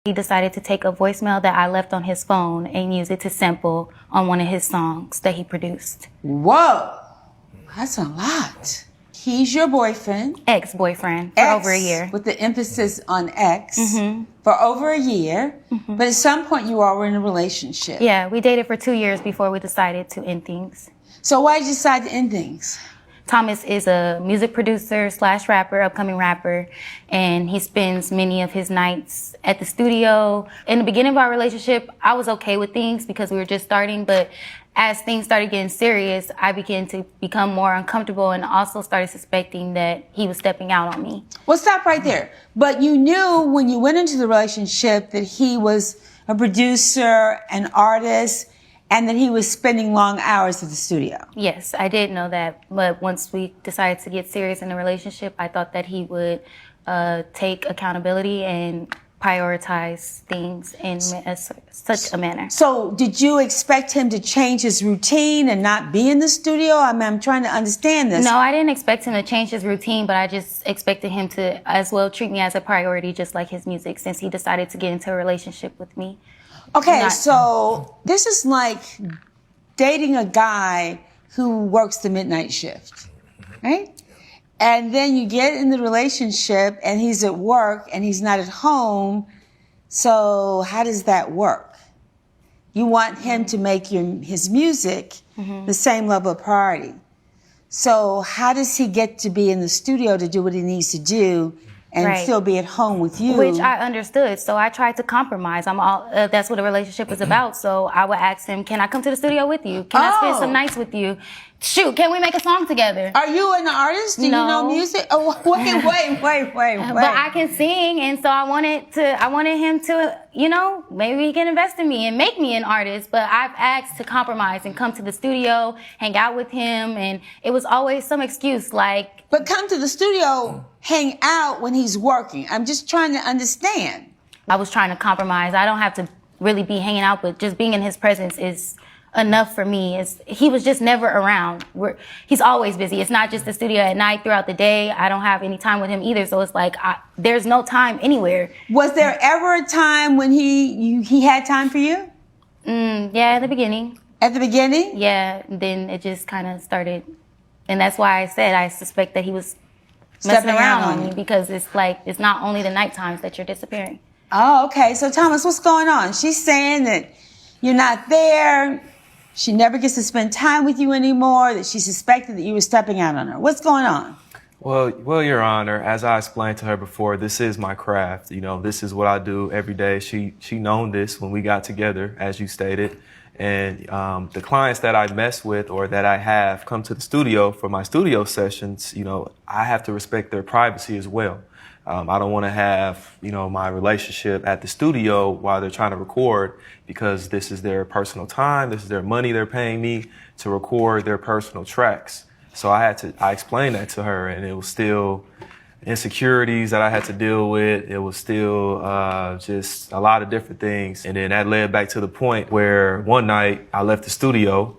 He decided to take a voicemail that I left on his phone and use it to sample on one of his songs that he produced. Whoa, that's a lot. He's your boyfriend. Ex-boyfriend for over a year. With the emphasis on ex. For over a year. But at some point you all were in a relationship. Yeah, we dated for 2 years before we decided to end things. So why did you decide to end things? Thomas is a music producer / rapper, upcoming rapper, and he spends many of his nights at the studio. In the beginning of our relationship, I was okay with things because we were just starting, but as things started getting serious, I began to become more uncomfortable and also started suspecting that he was stepping out on me. Well, stop right there. But you knew when you went into the relationship that he was a producer, an artist, and that he was spending long hours at the studio. Yes, I did know that. But once we decided to get serious in the relationship, I thought that he would take accountability and prioritize things in such a manner. So did you expect him to change his routine and not be in the studio? I mean, I'm trying to understand this. No, I didn't expect him to change his routine, but I just expected him to as well treat me as a priority, just like his music, since he decided to get into a relationship with me. Okay, so this is like dating a guy who works the midnight shift, right? And then you get in the relationship and he's at work and he's not at home. So how does that work? You want him to make his music the same level of priority. So how does he get to be in the studio to do what he needs to do and still be at home with you? Which I understood. So I tried to compromise. That's what a relationship is about. So I would ask him, can I come to the studio with you? Can I spend some nights with you? Shoot, can we make a song together? Are you an artist? Do you know music? Oh, wait. But I can sing, and so I wanted him to, maybe he can invest in me and make me an artist. But I've asked to compromise and come to the studio, hang out with him, and it was always some excuse like. But come to the studio, hang out when he's working. I'm just trying to understand. I was trying to compromise. I don't have to really be hanging out, but just being in his presence is enough for me. He was just never around. He's always busy. It's not just the studio at night, throughout the day. I don't have any time with him either. So it's like, there's no time anywhere. Was there ever a time when he had time for you? Yeah, at the beginning. At the beginning? Yeah. Then it just kind of started. And that's why I said I suspect that he was messing around on me, because it's like, it's not only the night times that you're disappearing. Oh, okay. So Thomas, what's going on? She's saying that you're not there. She never gets to spend time with you anymore, that she suspected that you were stepping out on her. What's going on? Well, Your Honor, as I explained to her before, this is my craft. This is what I do every day. She known this when we got together, as you stated. And the clients that I mess with or that I have come to the studio for my studio sessions, I have to respect their privacy as well. I don't want to have, my relationship at the studio while they're trying to record, because this is their personal time. This is their money they're paying me to record their personal tracks. So I explained that to her, and it was still insecurities that I had to deal with. It was still just a lot of different things. And then that led back to the point where one night I left the studio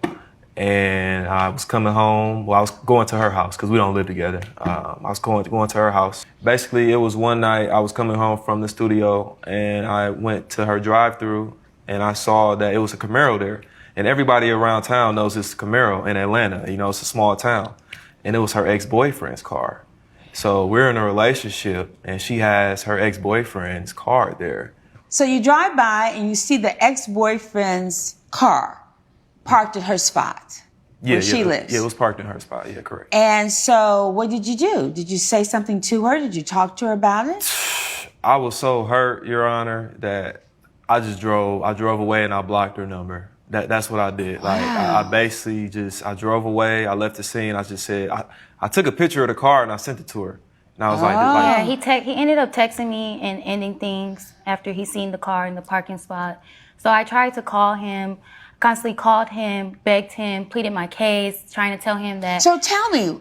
and I was coming home. Well, I was going to her house because we don't live together. I was going to her house. Basically, it was one night I was coming home from the studio and I went to her drive-through and I saw that it was a Camaro there. And everybody around town knows it's a Camaro in Atlanta. It's a small town. And it was her ex-boyfriend's car. So we're in a relationship and she has her ex-boyfriend's car there. So you drive by and you see the ex-boyfriend's car parked at her spot where she lives. Yeah, it was parked in her spot. Yeah, correct. And so what did you do? Did you say something to her? Did you talk to her about it? I was so hurt, Your Honor, that I drove away and I blocked her number. That's what I did. Wow. Like, I basically I drove away. I left the scene. I just said, I took a picture of the car and I sent it to her. And I was Yeah, he ended up texting me and ending things after he seen the car in the parking spot. So I tried to call him, constantly called him, begged him, pleaded my case, trying to tell him that. So tell me,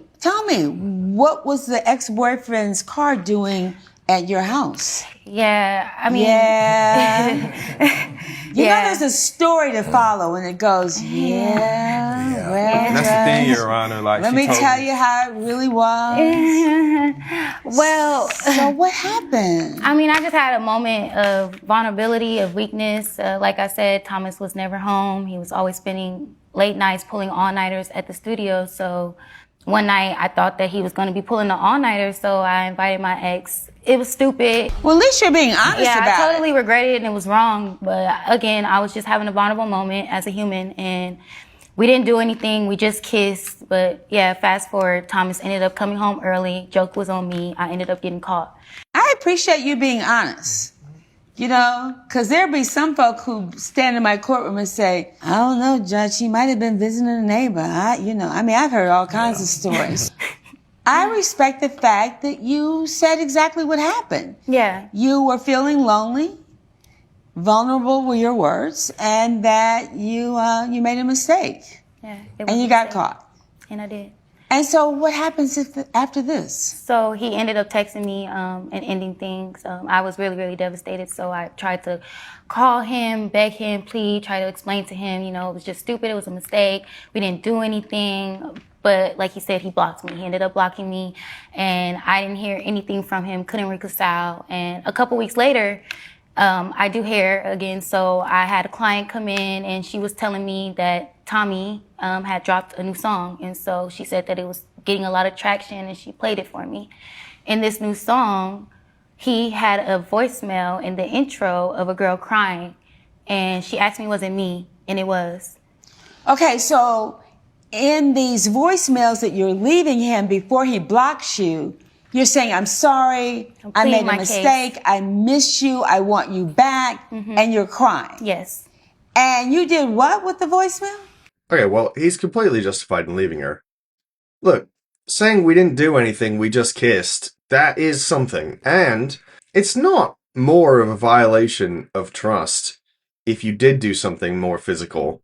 what was the ex-boyfriend's car doing at your house? Yeah, I mean. Yeah. You know, there's a story to follow, and it goes, well, That's the thing, Your Honor. Like, let she me told tell you how it really was. Well, So what happened? I mean, I just had a moment of vulnerability, of weakness. Like I said, Thomas was never home. He was always spending late nights pulling all-nighters at the studio. So one night I thought that he was going to be pulling the all-nighters, so I invited my ex. It was stupid. Well, at least you're being honest Yeah, about I totally regret it and it was wrong. But again, I was just having a vulnerable moment as a human, and we didn't do anything. We just kissed. But yeah, fast forward, Thomas ended up coming home early. Joke was on me. I ended up getting caught. I appreciate you being honest. You know, because there'll be some folk who stand in my courtroom and say, I don't know, Judge, he might have been visiting a neighbor. I've heard all kinds of stories. I respect the fact that you said exactly what happened. Yeah. You were feeling lonely, vulnerable were your words, and that you made a mistake. Yeah. And you got caught. And I did. And so what happens after this? So he ended up texting me and ending things. I was really, really devastated. So I tried to call him, beg him, plead, try to explain to him, it was just stupid. It was a mistake. We didn't do anything. But like he said, he blocked me. He ended up blocking me. And I didn't hear anything from him, couldn't reconcile. And a couple weeks later, I do hair again. So I had a client come in and she was telling me that Tommy had dropped a new song. And so she said that it was getting a lot of traction and she played it for me. In this new song, he had a voicemail in the intro of a girl crying. And she asked me, was it me? And it was. Okay, so in these voicemails that you're leaving him before he blocks you, you're saying, I'm sorry, I made a mistake, I miss you, I want you back, and you're crying. Yes. And you did what with the voicemail? Okay, well, he's completely justified in leaving her. Look, saying we didn't do anything, we just kissed, that is something. And it's not more of a violation of trust if you did do something more physical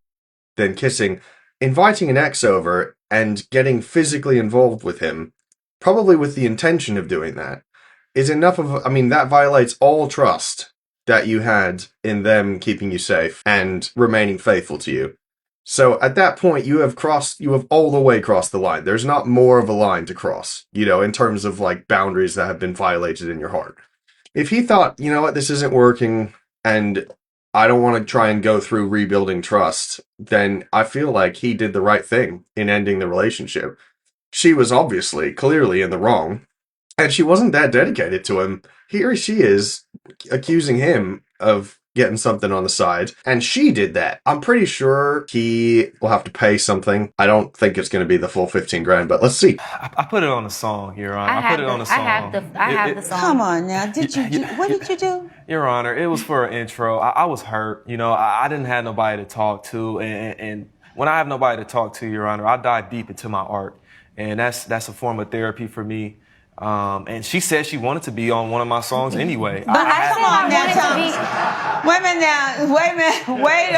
than kissing. Inviting an ex over and getting physically involved with him, probably with the intention of doing that, is enough of, that violates all trust that you had in them keeping you safe and remaining faithful to you. So at that point, you have all the way crossed the line. There's not more of a line to cross, in terms of boundaries that have been violated in your heart. If he thought, this isn't working and I don't want to try and go through rebuilding trust, then I feel like he did the right thing in ending the relationship. She was clearly in the wrong, and she wasn't that dedicated to him. Here she is accusing him of getting something on the side, and she did that. I'm pretty sure he will have to pay something. I don't think it's going to be the full 15 grand, but let's see. I put it on the song, Your Honor. I put it on the song. I have the song. Come on now, what did you do? Your Honor, it was for an intro. I was hurt. I didn't have nobody to talk to, and when I have nobody to talk to, Your Honor, I dive deep into my art, and that's a form of therapy for me. And she said she wanted to be on one of my songs anyway. But come on now, Thomas. Wait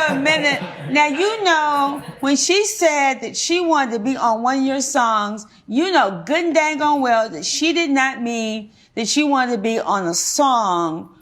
a minute. Now, when she said that she wanted to be on one of your songs, good and dang on well that she did not mean that she wanted to be on a song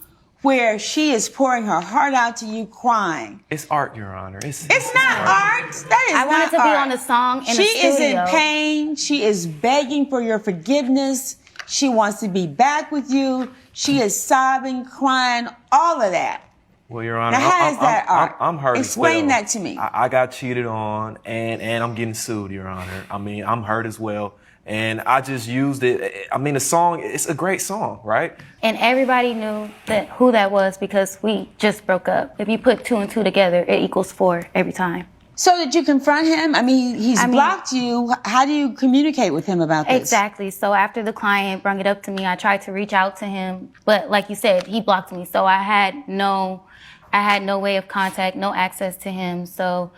where she is pouring her heart out to you crying. It's art, Your Honor. It's not art. That is I wanted to be on the song in the studio. She is in pain. She is begging for your forgiveness. She wants to be back with you. She is sobbing, crying, all of that. Well, Your Honor, now, how is that art? I'm hurt. Explain as well. that to me. I got cheated on, and I'm getting sued, Your Honor. I'm hurt as well. And I just used it. The song, it's a great song, right? And everybody knew who that was because we just broke up. If you put 2 and 2 together, it equals 4 every time. So did you confront him? He's blocked you. How do you communicate with him about this? Exactly. So after the client brought it up to me, I tried to reach out to him. But like you said, he blocked me. So I had no way of contact, no access to him. So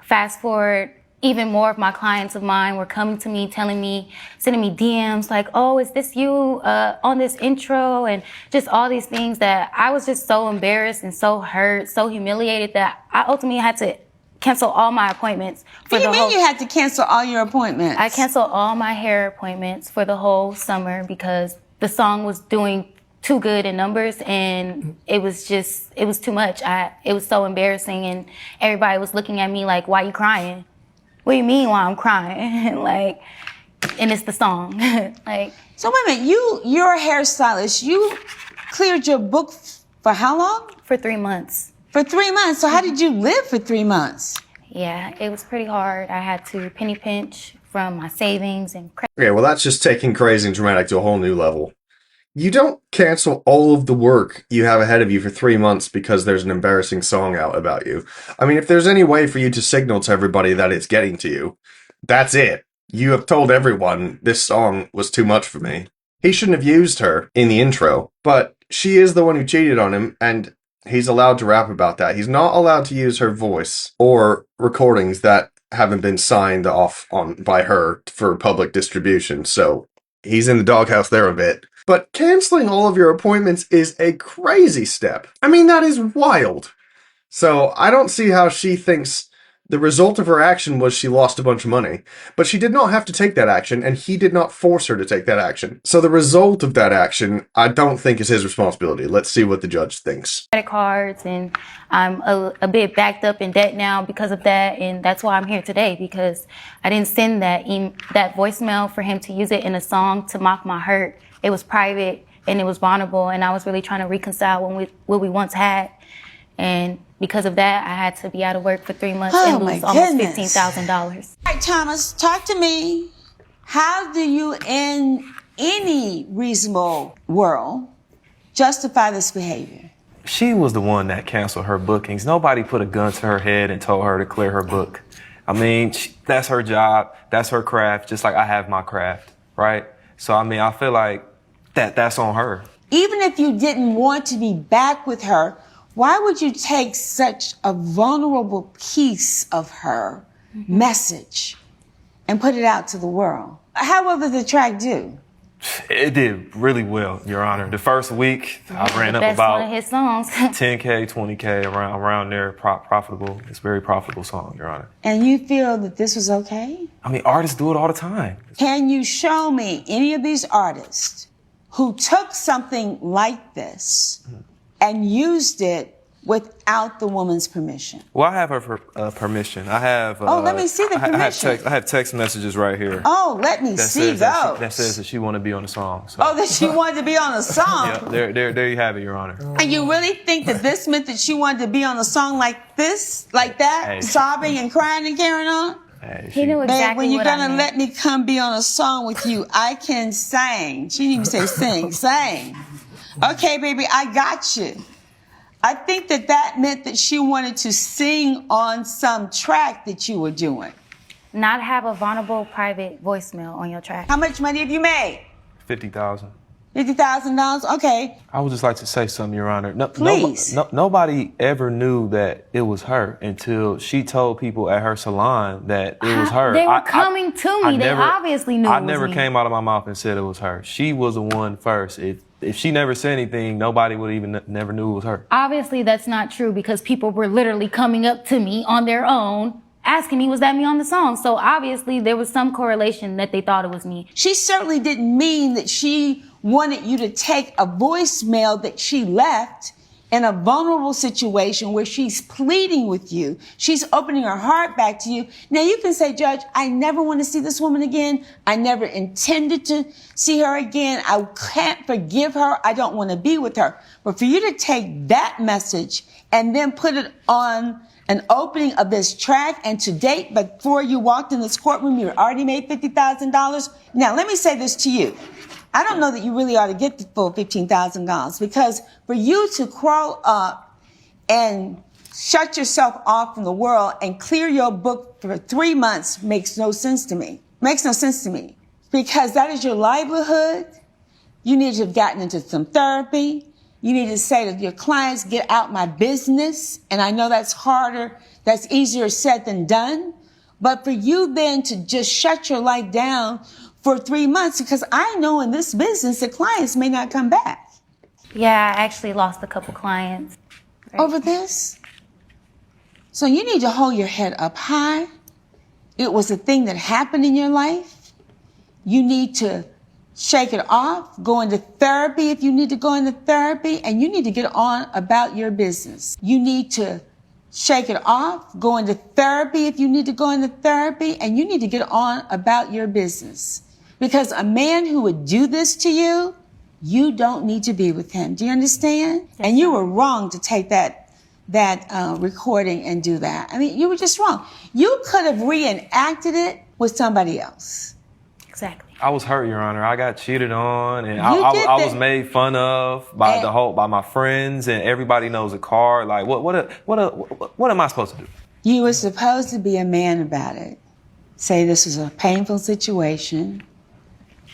fast forward, even more of my clients of mine were coming to me, telling me, sending me DMs like, oh, is this you on this intro? And just all these things that I was just so embarrassed and so hurt, so humiliated that I ultimately had to cancel all my appointments. What do you mean you had to cancel all your appointments? I canceled all my hair appointments for the whole summer because the song was doing too good in numbers, and it was too much. It was so embarrassing, and everybody was looking at me like, why you crying? What do you mean why I'm crying? Like, and it's the song. Like, So wait a minute, you're a hairstylist. You cleared your book for how long? for 3 months. For 3 months. So how did you live for 3 months? Yeah, it was pretty hard. I had to penny pinch from my savings and credit. Okay, well, that's just taking crazy and dramatic to a whole new level. You don't cancel all of the work you have ahead of you for 3 months because there's an embarrassing song out about you. I mean, if there's any way for you to signal to everybody that it's getting to you, that's it. You have told everyone this song was too much for me. He shouldn't have used her in the intro, but she is the one who cheated on him, and he's allowed to rap about that. He's not allowed to use her voice or recordings that haven't been signed off on by her for public distribution, so he's in the doghouse there a bit. But canceling all of your appointments is a crazy step. I mean, that is wild. So I don't see how she thinks the result of her action was she lost a bunch of money. But she did not have to take that action, and he did not force her to take that action. So the result of that action, I don't think is his responsibility. Let's see what the judge thinks. Credit cards, and I'm a bit backed up in debt now because of that, and that's why I'm here today, because I didn't send that voicemail for him to use it in a song to mock my hurt. It was private and it was vulnerable, and I was really trying to reconcile what we once had, and because of that, I had to be out of work for 3 months and lose almost $15,000. All right, Thomas, talk to me. How do you, in any reasonable world, justify this behavior? She was the one that canceled her bookings. Nobody put a gun to her head and told her to clear her book. I mean, that's her job. That's her craft, just like I have my craft, right? So, I mean, I feel like that's on her. Even if you didn't want to be back with her, why would you take such a vulnerable piece of her message and put it out to the world? How well did the track do? It did really well, Your Honor. The first week, I ran up That's about one of his songs. 10K, 20K, around there, profitable. It's a very profitable song, Your Honor. And you feel that this was okay? I mean, artists do it all the time. Can you show me any of these artists who took something like this and used it without the woman's permission? Well, I have her permission. I have. Let me see the permission. I have text messages right here. Oh, let me see those. That says that she want to be on the song. So. Oh, that she wanted to be on a song. Yeah, there you have it, Your Honor. And you really think that this meant that she wanted to be on a song like this, like that, Hey. sobbing and crying and carrying on? Hey, He knew Babe, exactly when you're what I gonna meant. let me come be on a song with you, I can sing. She didn't even say sing, sing. Okay, baby, I got you. I think that meant that she wanted to sing on some track that you were doing. Not have a vulnerable private voicemail on your track. How much money have you made? $50,000. $50,000? Okay. I would just like to say something, Your Honor. Please. Nobody ever knew that it was her until she told people at her salon that it was her. They were coming to me. They obviously knew it I was never me. came out of my mouth and said it was her. She was the one first. If she never said anything, nobody would even never knew it was her. Obviously, that's not true because people were literally coming up to me on their own, asking me, was that me on the song? So obviously, there was some correlation that they thought it was me. She certainly didn't mean that she wanted you to take a voicemail that she left in a vulnerable situation where she's pleading with you. She's opening her heart back to you. Now you can say, Judge, I never want to see this woman again. I never intended to see her again. I can't forgive her. I don't want to be with her. But for you to take that message and then put it on an opening of this track, and to date, before you walked in this courtroom, you already made $50,000. Now, let me say this to you. I don't know that you really ought to get the full $15,000 because for you to crawl up and shut yourself off from the world and clear your book for 3 months makes no sense to me. Makes no sense to me because that is your livelihood. You need to have gotten into some therapy. You need to say to your clients, get out my business. And I know that's harder. That's easier said than done. But for you then to just shut your life down for 3 months, because I know in this business that clients may not come back. Yeah, I actually lost a couple clients. Over this? So you need to hold your head up high. It was a thing that happened in your life. You need to shake it off, go into therapy if you need to go into therapy, and you need to get on about your business. You need to shake it off, go into therapy if you need to go into therapy, and you need to get on about your business. Because a man who would do this to you, you don't need to be with him. Do you understand? And you were wrong to take that recording and do that. I mean, you were just wrong. You could have reenacted it with somebody else. Exactly. I was hurt, Your Honor. I got cheated on, and I was made fun of by by my friends, and everybody knows a car. Like, what am I supposed to do? You were supposed to be a man about it. Say this was a painful situation.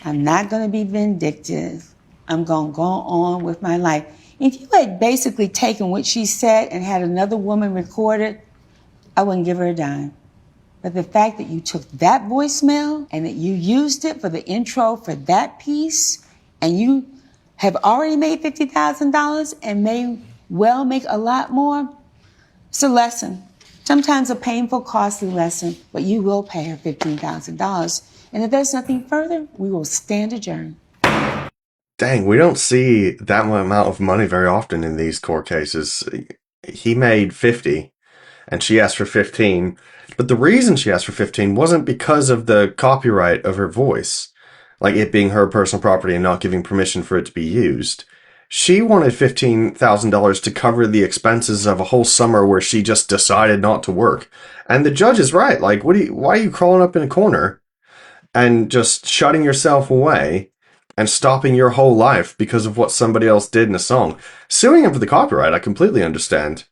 I'm not going to be vindictive. I'm going to go on with my life. If you had basically taken what she said and had another woman record it, I wouldn't give her a dime. But the fact that you took that voicemail and that you used it for the intro for that piece, and you have already made $50,000 and may well make a lot more, it's a lesson. Sometimes a painful, costly lesson, but you will pay her $15,000. And if there's nothing further, we will stand adjourned. Dang, we don't see that amount of money very often in these court cases. He made 50 and she asked for 15. But the reason she asked for 15 wasn't because of the copyright of her voice, like it being her personal property and not giving permission for it to be used. She wanted $15,000 to cover the expenses of a whole summer where she just decided not to work. And the judge is right. Like, why are you crawling up in a corner and just shutting yourself away and stopping your whole life because of what somebody else did in a song? Suing him for the copyright, I completely understand.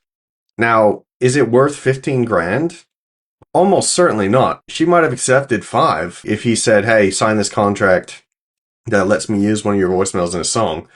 Now, is it worth 15 grand? Almost certainly not. She might have accepted 5 if he said, hey, sign this contract that lets me use one of your voicemails in a song.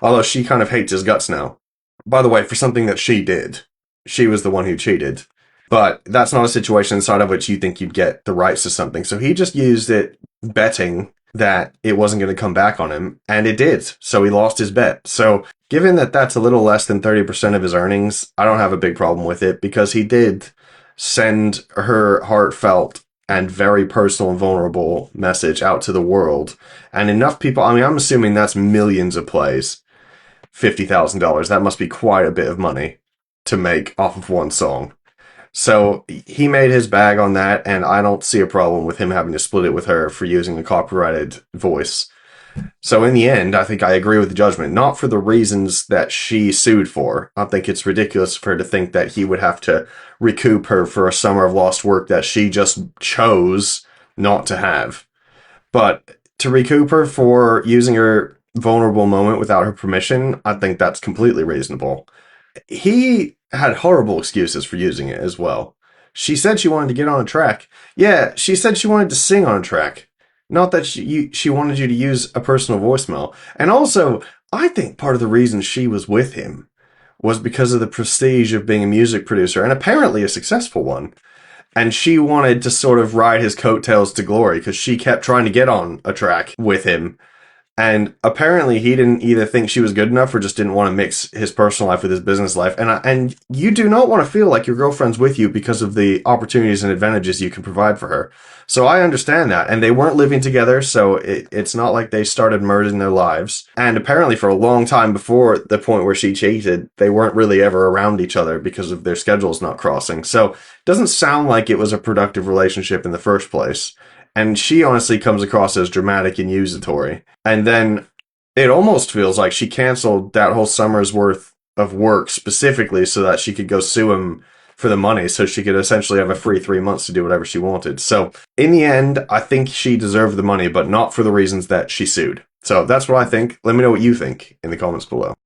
Although she kind of hates his guts now. By the way, for something that she did. She was the one who cheated. But that's not a situation inside of which you think you'd get the rights to something. So he just used it betting that it wasn't going to come back on him, and it did. So he lost his bet. So given that that's a little less than 30% of his earnings, I don't have a big problem with it because he did send her heartfelt and very personal and vulnerable message out to the world. And enough people, I mean, I'm assuming that's millions of plays. $50,000. That must be quite a bit of money to make off of one song. So he made his bag on that, and I don't see a problem with him having to split it with her for using a copyrighted voice. So in the end, I think I agree with the judgment, not for the reasons that she sued for. I think it's ridiculous for her to think that he would have to recoup her for a summer of lost work that she just chose not to have. But to recoup her for using her vulnerable moment without her permission, I think that's completely reasonable. He had horrible excuses for using it as well. She said she wanted to get on a track. Yeah, she said she wanted to sing on a track. Not that she wanted you to use a personal voicemail. And also, I think part of the reason she was with him was because of the prestige of being a music producer, and apparently a successful one. And she wanted to sort of ride his coattails to glory because she kept trying to get on a track with him. And apparently he didn't either think she was good enough or just didn't want to mix his personal life with his business life. And you do not want to feel like your girlfriend's with you because of the opportunities and advantages you can provide for her. So I understand that. And they weren't living together, so it's not like they started merging their lives. And apparently for a long time before the point where she cheated, they weren't really ever around each other because of their schedules not crossing. So it doesn't sound like it was a productive relationship in the first place. And she honestly comes across as dramatic and accusatory. And then it almost feels like she canceled that whole summer's worth of work specifically so that she could go sue him for the money, so she could essentially have a free 3 months to do whatever she wanted. So in the end, I think she deserved the money, but not for the reasons that she sued. So that's what I think. Let me know what you think in the comments below.